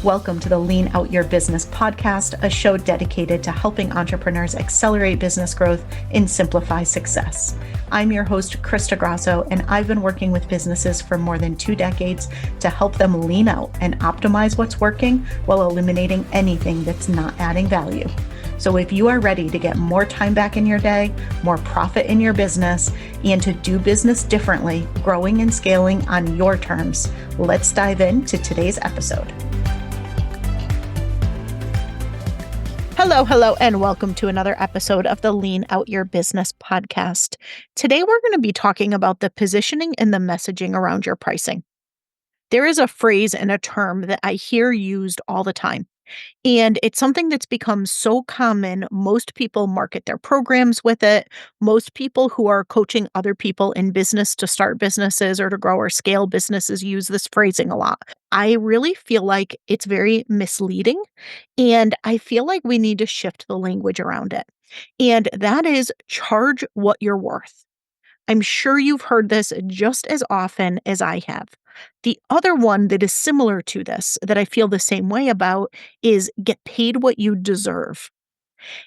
Welcome to the Lean Out Your Business podcast, a show dedicated to helping entrepreneurs accelerate business growth and simplify success. I'm your host, Krista Grasso, and I've been working with businesses for more than 2 decades to help them lean out and optimize what's working while eliminating anything that's not adding value. So if you are ready to get more time back in your day, more profit in your business, and to do business differently, growing and scaling on your terms, let's dive into today's episode. Hello, and welcome to another episode of the Lean Out Your Business podcast. Today, we're going to be talking about the positioning and the messaging around your pricing. There is a phrase and a term that I hear used all the time, and it's something that's become so common. Most people market their programs with it. Most people who are coaching other people in business to start businesses or to grow or scale businesses use this phrasing a lot. I really feel like it's very misleading, and I feel like we need to shift the language around it. And that is charge what you're worth. I'm sure you've heard this just as often as I have. The other one that is similar to this, that I feel the same way about, is get paid what you deserve.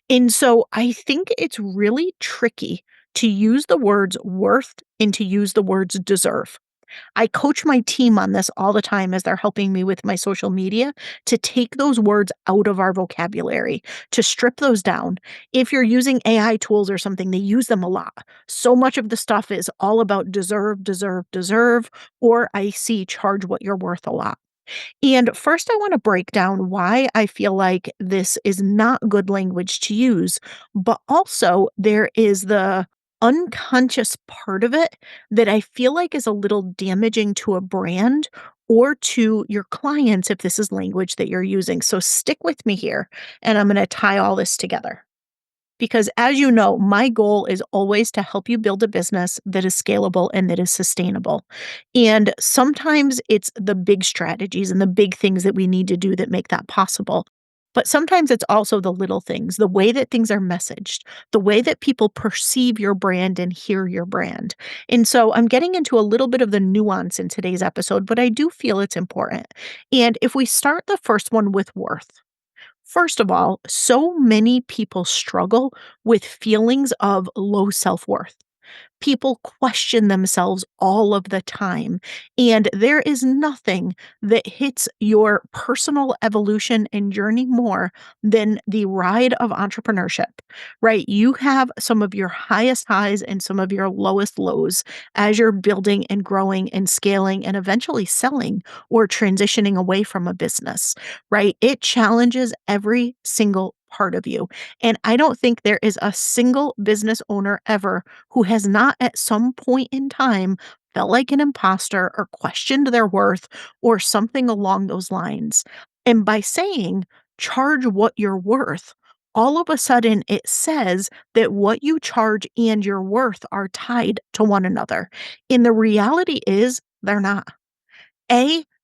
And so I think it's really tricky to use the words worth and to use the words deserve. I coach my team on this all the time as they're helping me with my social media to take those words out of our vocabulary, to strip those down. If you're using AI tools or something, they use them a lot. So much of the stuff is all about deserve, or I see charge what you're worth a lot. And first, I want to break down why I feel like this is not good language to use, but also there is the unconscious part of it that I feel like is a little damaging to a brand or to your clients if this is language that you're using. So stick with me here, and I'm going to tie all this together. Because as you know, my goal is always to help you build a business that is scalable and that is sustainable. And sometimes it's the big strategies and the big things that we need to do that make that possible. But sometimes it's also the little things, the way that things are messaged, the way that people perceive your brand and hear your brand. And so I'm getting into a little bit of the nuance in today's episode, but I do feel it's important. And if we start the first one with worth, first of all, so many people struggle with feelings of low self-worth. People question themselves all of the time, and there is nothing that hits your personal evolution and journey more than the ride of entrepreneurship, right? You have some of your highest highs and some of your lowest lows as you're building and growing and scaling and eventually selling or transitioning away from a business, right? It challenges every single part of you. And I don't think there is a single business owner ever who has not at some point in time felt like an imposter or questioned their worth or something along those lines. And by saying charge what you're worth, all of a sudden it says that what you charge and your worth are tied to one another. And the reality is they're not.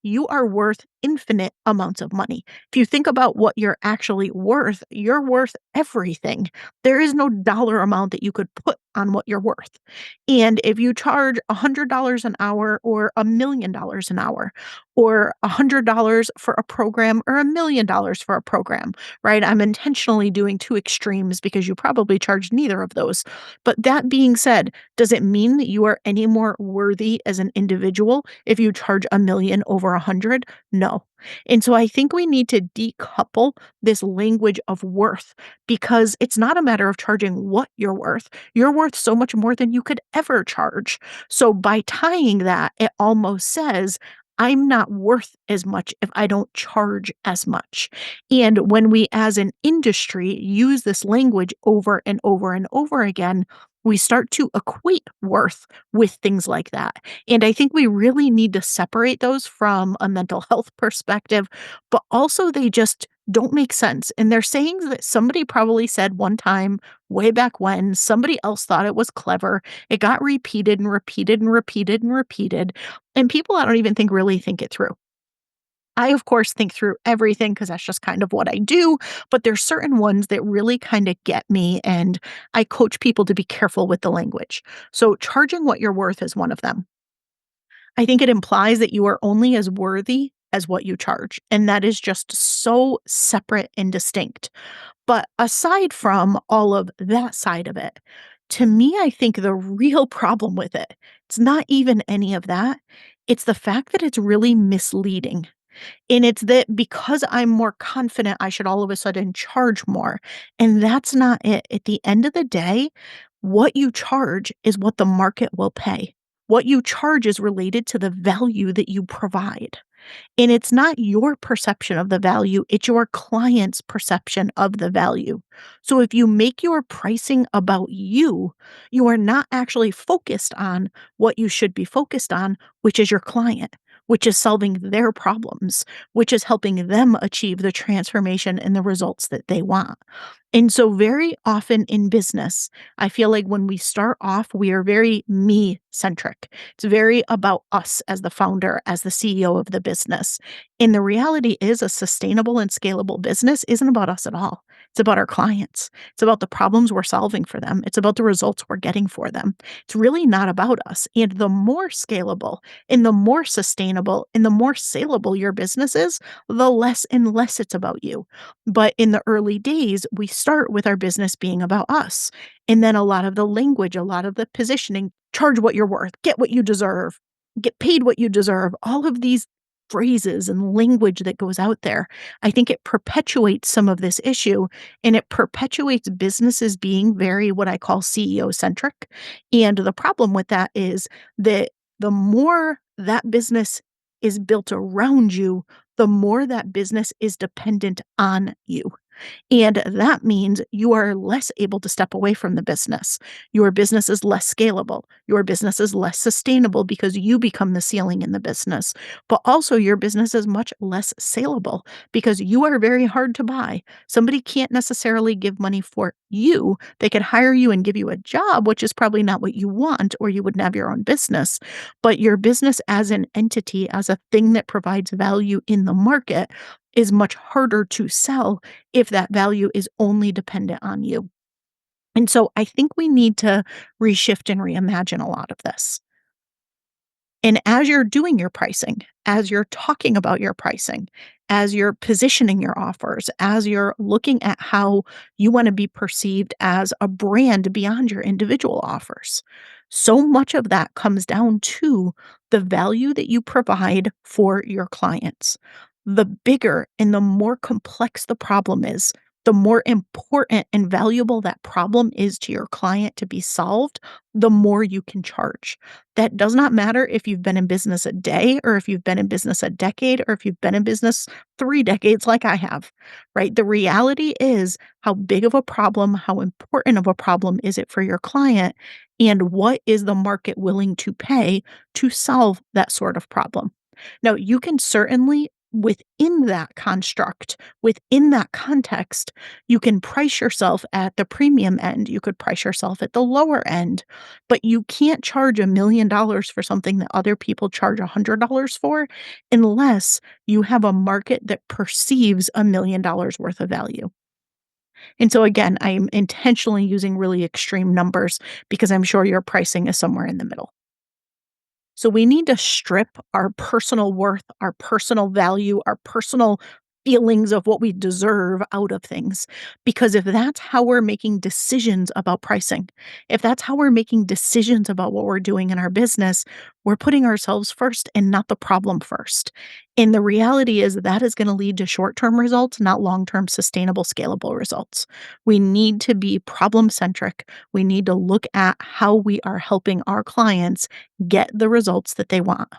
You are worth infinite amounts of money. If you think about what you're actually worth, you're worth everything. There is no dollar amount that you could put on what you're worth. And if you charge $100 an hour or $1,000,000 an hour, or $100 for a program or $1,000,000 for a program, right? I'm intentionally doing 2 extremes because you probably charge neither of those. But that being said, does it mean that you are any more worthy as an individual if you charge 1,000,000 over 100? No. And so I think we need to decouple this language of worth, because it's not a matter of charging what you're worth. You're worth so much more than you could ever charge. So by tying that, it almost says, I'm not worth as much if I don't charge as much. And when we as an industry use this language over and over and over again, we start to equate worth with things like that. And I think we really need to separate those from a mental health perspective, but also they just don't make sense. And they're sayings that somebody probably said one time way back when. Somebody else thought it was clever. It got repeated and repeated and repeated and repeated. And people, I don't even think, really think it through. I, of course, think through everything because that's just kind of what I do, but there's certain ones that really kind of get me, and I coach people to be careful with the language. So charging what you're worth is one of them. I think it implies that you are only as worthy as what you charge. And that is just so separate and distinct. But aside from all of that side of it, to me, I think the real problem with it, it's not even any of that. It's the fact that it's really misleading. And it's that because I'm more confident, I should all of a sudden charge more. And that's not it. At the end of the day, what you charge is what the market will pay. What you charge is related to the value that you provide. And it's not your perception of the value, it's your client's perception of the value. So if you make your pricing about you are not actually focused on what you should be focused on, which is your client, which is solving their problems, which is helping them achieve the transformation and the results that they want. And so, very often in business, I feel like when we start off, we are very me centric. It's very about us as the founder, as the CEO of the business. And the reality is, a sustainable and scalable business isn't about us at all. It's about our clients. It's about the problems we're solving for them. It's about the results we're getting for them. It's really not about us. And the more scalable and the more sustainable and the more saleable your business is, the less and less it's about you. But in the early days, we start with our business being about us. And then a lot of the language, a lot of the positioning, charge what you're worth, get what you deserve, get paid what you deserve, all of these phrases and language that goes out there. I think it perpetuates some of this issue and it perpetuates businesses being very what I call CEO centric. And the problem with that is that the more that business is built around you, the more that business is dependent on you. And that means you are less able to step away from the business. Your business is less scalable. Your business is less sustainable because you become the ceiling in the business. But also, your business is much less saleable because you are very hard to buy. Somebody can't necessarily give money for you. They could hire you and give you a job, which is probably not what you want, or you wouldn't have your own business. But your business as an entity, as a thing that provides value in the market, is much harder to sell if that value is only dependent on you. And so I think we need to reshift and reimagine a lot of this. And as you're doing your pricing, as you're talking about your pricing, as you're positioning your offers, as you're looking at how you want to be perceived as a brand beyond your individual offers, so much of that comes down to the value that you provide for your clients. The bigger and the more complex the problem is, the more important and valuable that problem is to your client to be solved, the more you can charge. That does not matter if you've been in business a day or if you've been in business a decade or if you've been in business 3 decades like I have, right? The reality is how big of a problem, how important of a problem is it for your client, and what is the market willing to pay to solve that sort of problem? Now, you can certainly within that construct, within that context, you can price yourself at the premium end. You could price yourself at the lower end, but you can't charge $1 million for something that other people charge $100 for unless you have a market that perceives $1 million worth of value. And so again, I'm intentionally using really extreme numbers because I'm sure your pricing is somewhere in the middle. So we need to strip our personal worth, our personal value, our personal feelings of what we deserve out of things. Because if that's how we're making decisions about pricing, if that's how we're making decisions about what we're doing in our business, we're putting ourselves first and not the problem first. And the reality is that is going to lead to short term results, not long term sustainable, scalable results. We need to be problem centric. We need to look at how we are helping our clients get the results that they want.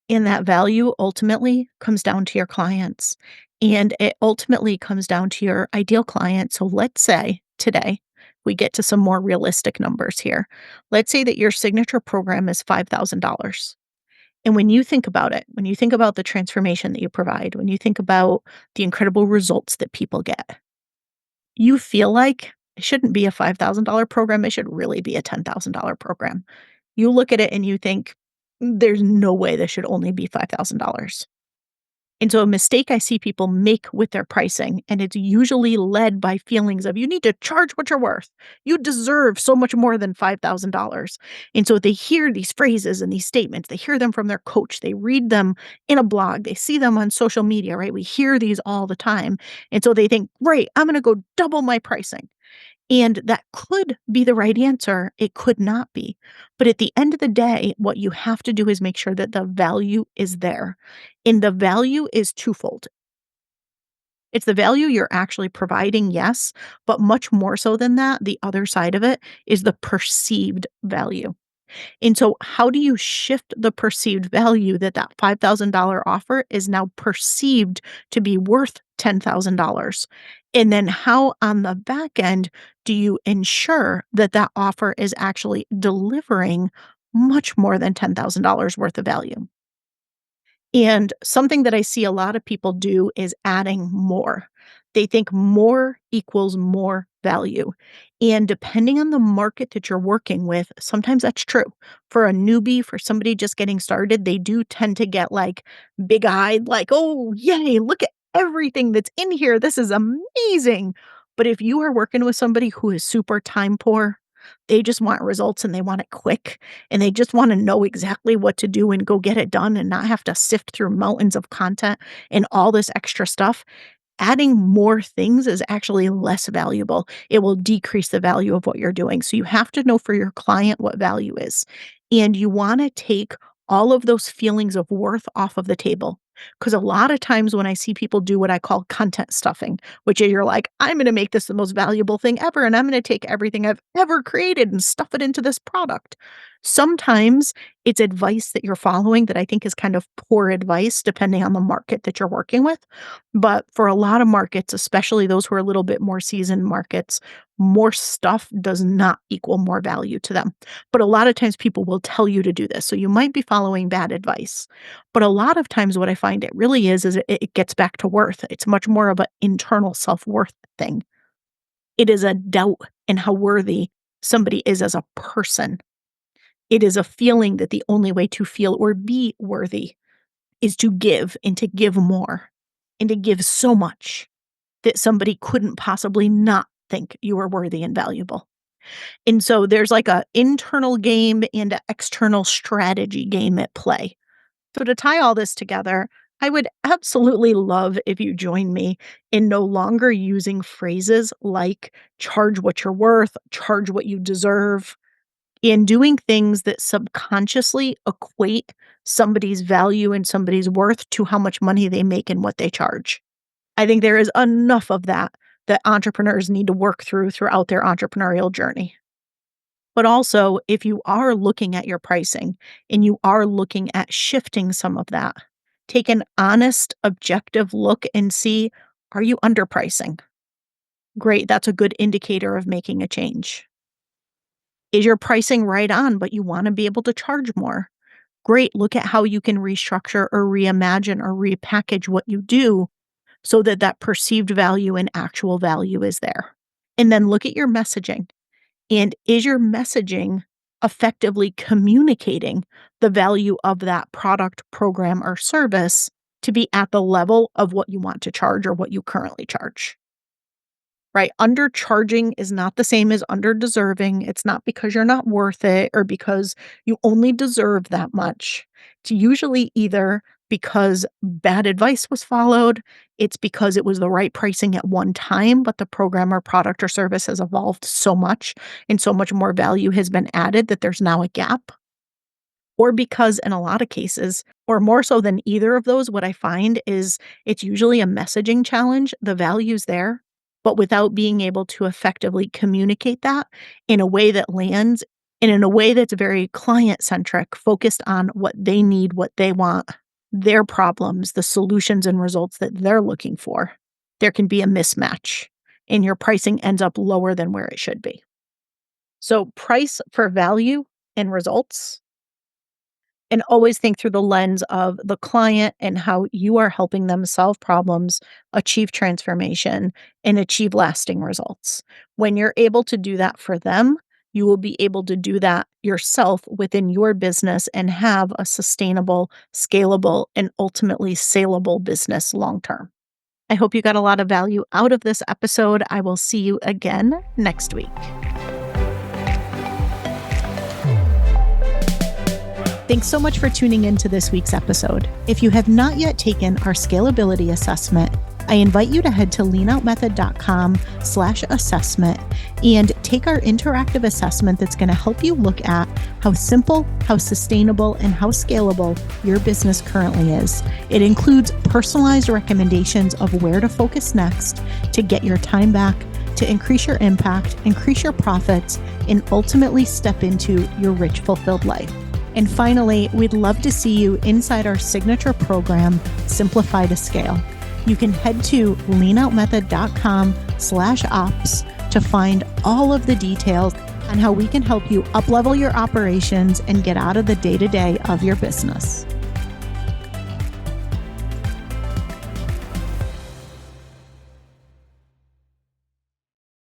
And that value ultimately comes down to your clients. And it ultimately comes down to your ideal client. So let's say today we get to some more realistic numbers here. Let's say that your signature program is $5,000. And when you think about it, when you think about the transformation that you provide, when you think about the incredible results that people get, you feel like it shouldn't be a $5,000 program. It should really be a $10,000 program. You look at it and you think, there's no way this should only be $5,000. And so a mistake I see people make with their pricing, and it's usually led by feelings of you need to charge what you're worth. You deserve so much more than $5,000. And so they hear these phrases and these statements. They hear them from their coach. They read them in a blog. They see them on social media, right? We hear these all the time. And so they think, great, I'm going to go double my pricing. And that could be the right answer. It could not be. But at the end of the day, what you have to do is make sure that the value is there. And the value is twofold. It's the value you're actually providing, yes, but much more so than that, the other side of it is the perceived value. And so how do you shift the perceived value that that $5,000 offer is now perceived to be worth $10,000? And then how on the back end do you ensure that that offer is actually delivering much more than $10,000 worth of value? And something that I see a lot of people do is adding more. They think more equals more value. And depending on the market that you're working with, sometimes that's true. For a newbie, for somebody just getting started, they do tend to get like big eyed, like, oh, yay, look at everything that's in here. This is amazing. But if you are working with somebody who is super time poor, they just want results and they want it quick and they just wanna know exactly what to do and go get it done and not have to sift through mountains of content and all this extra stuff. Adding more things is actually less valuable. It will decrease the value of what you're doing. So you have to know for your client what value is. And you wanna take all of those feelings of worth off of the table. Because a lot of times when I see people do what I call content stuffing, which is you're like, I'm gonna make this the most valuable thing ever, and I'm gonna take everything I've ever created and stuff it into this product. Sometimes it's advice that you're following that I think is kind of poor advice depending on the market that you're working with. But for a lot of markets, especially those who are a little bit more seasoned markets, more stuff does not equal more value to them. But a lot of times people will tell you to do this. So you might be following bad advice. But a lot of times what I find it really is it gets back to worth. It's much more of an internal self-worth thing. It is a doubt in how worthy somebody is as a person. It is a feeling that the only way to feel or be worthy is to give and to give more and to give so much that somebody couldn't possibly not think you were worthy and valuable. And so there's like a internal game and an external strategy game at play. So to tie all this together, I would absolutely love if you join me in no longer using phrases like charge what you're worth, charge what you deserve, and doing things that subconsciously equate somebody's value and somebody's worth to how much money they make and what they charge. I think there is enough of that that entrepreneurs need to work through throughout their entrepreneurial journey. But also, if you are looking at your pricing and you are looking at shifting some of that, take an honest, objective look and see, are you underpricing? Great, that's a good indicator of making a change. Is your pricing right on, but you want to be able to charge more? Great, look at how you can restructure or reimagine or repackage what you do so that that perceived value and actual value is there. And then look at your messaging. And is your messaging effectively communicating the value of that product, program, or service to be at the level of what you want to charge or what you currently charge? Right? Undercharging is not the same as underdeserving. It's not because you're not worth it or because you only deserve that much. It's usually either because bad advice was followed, it's because it was the right pricing at one time, but the program or product or service has evolved so much and so much more value has been added that there's now a gap. Or because in a lot of cases, or more so than either of those, what I find is it's usually a messaging challenge. The value's there, but without being able to effectively communicate that in a way that lands and in a way that's very client centric, focused on what they need, what they want, their problems, the solutions and results that they're looking for. There can be a mismatch and your pricing ends up lower than where it should be. So price for value and results, and always think through the lens of the client and how you are helping them solve problems, achieve transformation, and achieve lasting results. When you're able to do that for them, you will be able to do that yourself within your business and have a sustainable, scalable, and ultimately saleable business long term. I hope you got a lot of value out of this episode. I will see you again next week. Thanks so much for tuning in to this week's episode. If you have not yet taken our scalability assessment, I invite you to head to leanoutmethod.com/assessment and take our interactive assessment that's going to help you look at how simple, how sustainable, and how scalable your business currently is. It includes personalized recommendations of where to focus next to get your time back, to increase your impact, increase your profits, and ultimately step into your rich, fulfilled life. And finally, we'd love to see you inside our signature program, Simplify to Scale. You can head to leanoutmethod.com/ops to find all of the details on how we can help you uplevel your operations and get out of the day-to-day of your business.